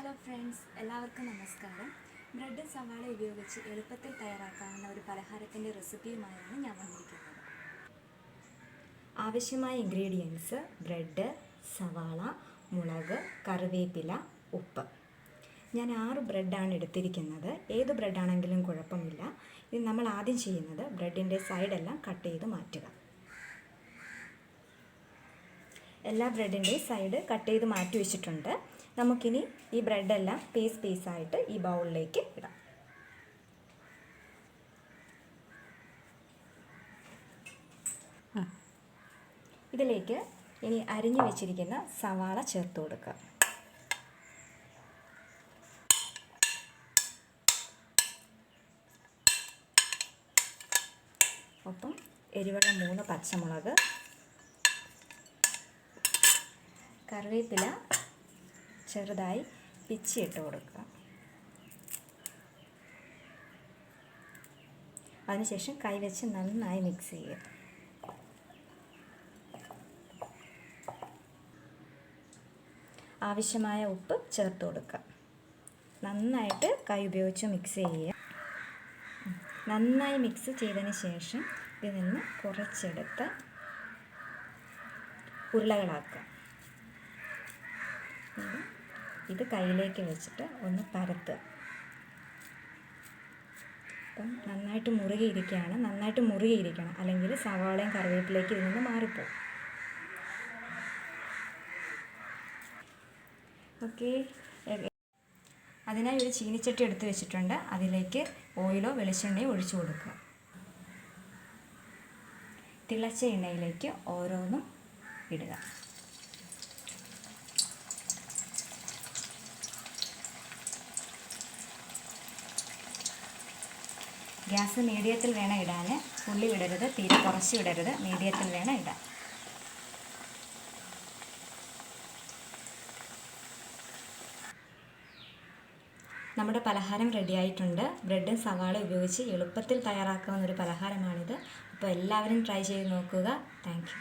Hello friends, എല്ലാവർക്കും നമസ്കാരം. Bread സവാള ഉപയോഗിച്ച് എളുപ്പത്തിൽ തയ്യാറാക്കാവുന്ന ഒരു പലഹാരത്തിൻ്റെ റെസിപ്പിയുമായാണ് ഞാൻ വന്നിരിക്കുന്നത്. ആവശ്യമായ ഇൻഗ്രീഡിയൻസ്: ബ്രെഡ്, സവാള, മുളക്, കറിവേപ്പില, ഉപ്പ്. ഞാൻ 6 ബ്രെഡാണ് എടുത്തിരിക്കുന്നത്. ഏത് ബ്രെഡാണെങ്കിലും കുഴപ്പമില്ല. ഇത് നമ്മൾ ആദ്യം ചെയ്യുന്നത് ബ്രെഡിൻ്റെ സൈഡെല്ലാം കട്ട് ചെയ്ത് മാറ്റുക. എല്ലാ ബ്രെഡിൻ്റെയും സൈഡ് കട്ട് ചെയ്ത് മാറ്റി വെച്ചിട്ടുണ്ട്. നമുക്കിനി ഈ ബ്രെഡെല്ലാം പീസായിട്ട് ഈ ബൗളിലേക്ക് ഇടാം. ഇതിലേക്ക് ഇനി അരിഞ്ഞു വെച്ചിരിക്കുന്ന സവാള ചേർത്ത് കൊടുക്കുക. ഒപ്പം എരിവുള്ള 3 പച്ചമുളക്, കറിവേപ്പില ചെറുതായി പിച്ചിയിട്ട് കൊടുക്കുക. അതിനുശേഷം കൈവച്ച് നന്നായി മിക്സ് ചെയ്യുക. ആവശ്യമായ ഉപ്പ് ചേർത്ത് കൊടുക്കുക. നന്നായിട്ട് കൈ ഉപയോഗിച്ച് മിക്സ് ചെയ്യുക. നന്നായി മിക്സ് ചെയ്തതിന് ശേഷം ഇതിൽ നിന്ന് കുറച്ചെടുത്ത് ഉരുളകളാക്കുക. ഇത് കയ്യിലേക്ക് വെച്ചിട്ട് ഒന്ന് പരത്തുക. അപ്പം നന്നായിട്ട് മുറുകിയിരിക്കണം, അല്ലെങ്കിൽ സവാളയും കറിവേപ്പിലേക്ക് ഇതിൽ നിന്ന് മാറിപ്പോകും. ഓക്കെ, അതിനായി ഒരു ചീനിച്ചട്ടി എടുത്ത് വെച്ചിട്ടുണ്ട്. അതിലേക്ക് ഓയിലോ വെളിച്ചെണ്ണയോ ഒഴിച്ചു കൊടുക്കുക. തിളച്ച എണ്ണയിലേക്ക് ഓരോന്നും ഇടുക. ഗ്യാസ് മീഡിയത്തിൽ വേണം ഇടാൻ. ഉള്ളി ഇടരുത്, തീരെ കുറച്ച് ഇടരുത്, മീഡിയത്തിൽ വേണം ഇടാൻ. നമ്മുടെ പലഹാരം റെഡിയായിട്ടുണ്ട്. ബ്രെഡും സവാള ഉപയോഗിച്ച് എളുപ്പത്തിൽ തയ്യാറാക്കാവുന്ന ഒരു പലഹാരമാണിത്. അപ്പോൾ എല്ലാവരും ട്രൈ ചെയ്ത് നോക്കുക. Thank you.